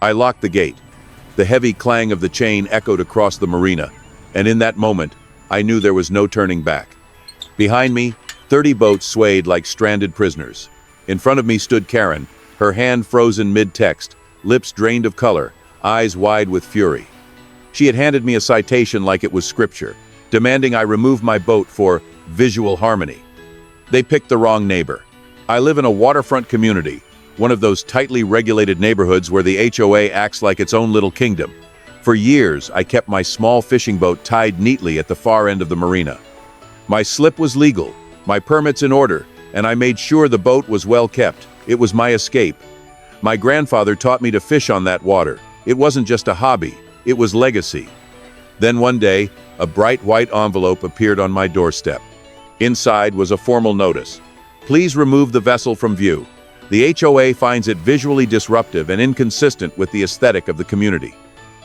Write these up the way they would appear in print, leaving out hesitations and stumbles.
I locked the gate. The heavy clang of the chain echoed across the marina, and in that moment, I knew there was no turning back. Behind me, 30 boats swayed like stranded prisoners. In front of me stood Karen, her hand frozen mid-text, lips drained of color, eyes wide with fury. She had handed me a citation like it was scripture, demanding I remove my boat for visual harmony. They picked the wrong neighbor. I live in a waterfront community, one of those tightly regulated neighborhoods where the HOA acts like its own little kingdom. For years, I kept my small fishing boat tied neatly at the far end of the marina. My slip was legal, my permits in order, and I made sure the boat was well kept. It was my escape. My grandfather taught me to fish on that water. It wasn't just a hobby, it was legacy. Then one day, a bright white envelope appeared on my doorstep. Inside was a formal notice. Please remove the vessel from view. The HOA finds it visually disruptive and inconsistent with the aesthetic of the community.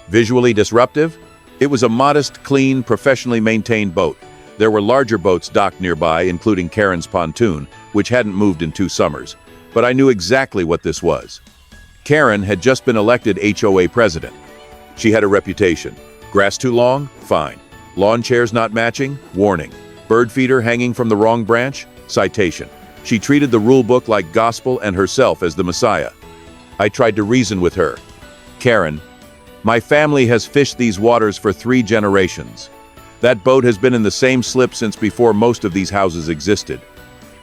Visually disruptive? It was a modest, clean, professionally maintained boat. There were larger boats docked nearby, including Karen's pontoon, which hadn't moved in 2 summers. But I knew exactly what this was. Karen had just been elected HOA president. She had a reputation. Grass too long? Fine. Lawn chairs not matching? Warning. Bird feeder hanging from the wrong branch? Citation. She treated the rule book like gospel and herself as the Messiah. I tried to reason with her. Karen, my family has fished these waters for 3 generations. That boat has been in the same slip since before most of these houses existed.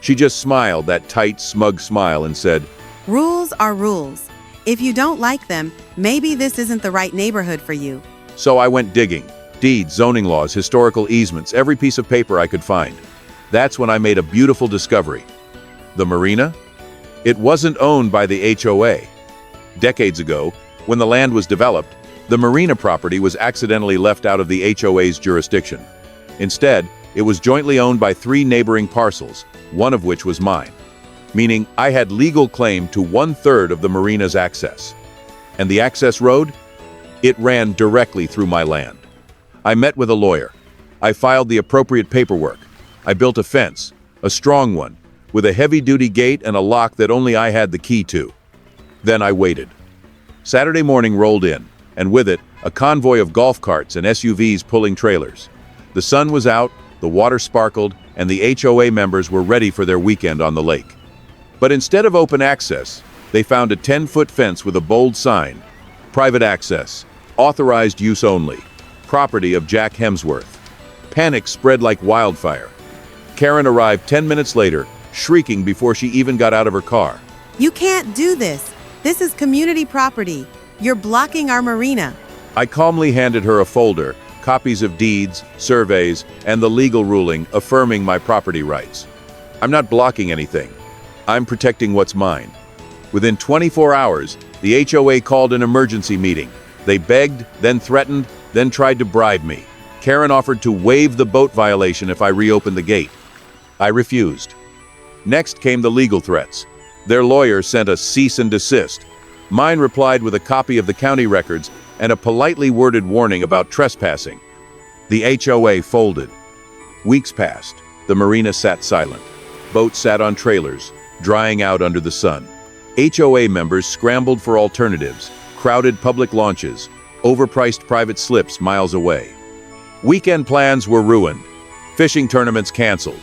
She just smiled, that tight, smug smile, and said, Rules are rules. If you don't like them, maybe this isn't the right neighborhood for you. So I went digging. Deeds, zoning laws, historical easements, every piece of paper I could find. That's when I made a beautiful discovery. The marina? It wasn't owned by the HOA. Decades ago, when the land was developed, the marina property was accidentally left out of the HOA's jurisdiction. Instead, it was jointly owned by 3 neighboring parcels, one of which was mine, meaning I had legal claim to 1/3 of the marina's access. And the access road? It ran directly through my land. I met with a lawyer. I filed the appropriate paperwork. I built a fence, a strong one, with a heavy-duty gate and a lock that only I had the key to. Then I waited. Saturday morning rolled in, and with it, a convoy of golf carts and SUVs pulling trailers. The sun was out, the water sparkled, and the HOA members were ready for their weekend on the lake. But instead of open access, they found a 10-foot fence with a bold sign, Private Access, Authorized Use Only, Property of Jack Hemsworth. Panic spread like wildfire. Karen arrived 10 minutes later, shrieking before she even got out of her car. You can't do this. This is community property. You're blocking our marina. I calmly handed her a folder, copies of deeds, surveys, and the legal ruling affirming my property rights. I'm not blocking anything. I'm protecting what's mine. Within 24 hours, the HOA called an emergency meeting. They begged, then threatened, then tried to bribe me. Karen offered to waive the boat violation if I reopened the gate. I refused. Next came the legal threats. Their lawyer sent a cease and desist. Mine replied with a copy of the county records and a politely worded warning about trespassing. The HOA folded. Weeks passed. The marina sat silent. Boats sat on trailers, drying out under the sun. HOA members scrambled for alternatives, crowded public launches, overpriced private slips miles away. Weekend plans were ruined. Fishing tournaments canceled.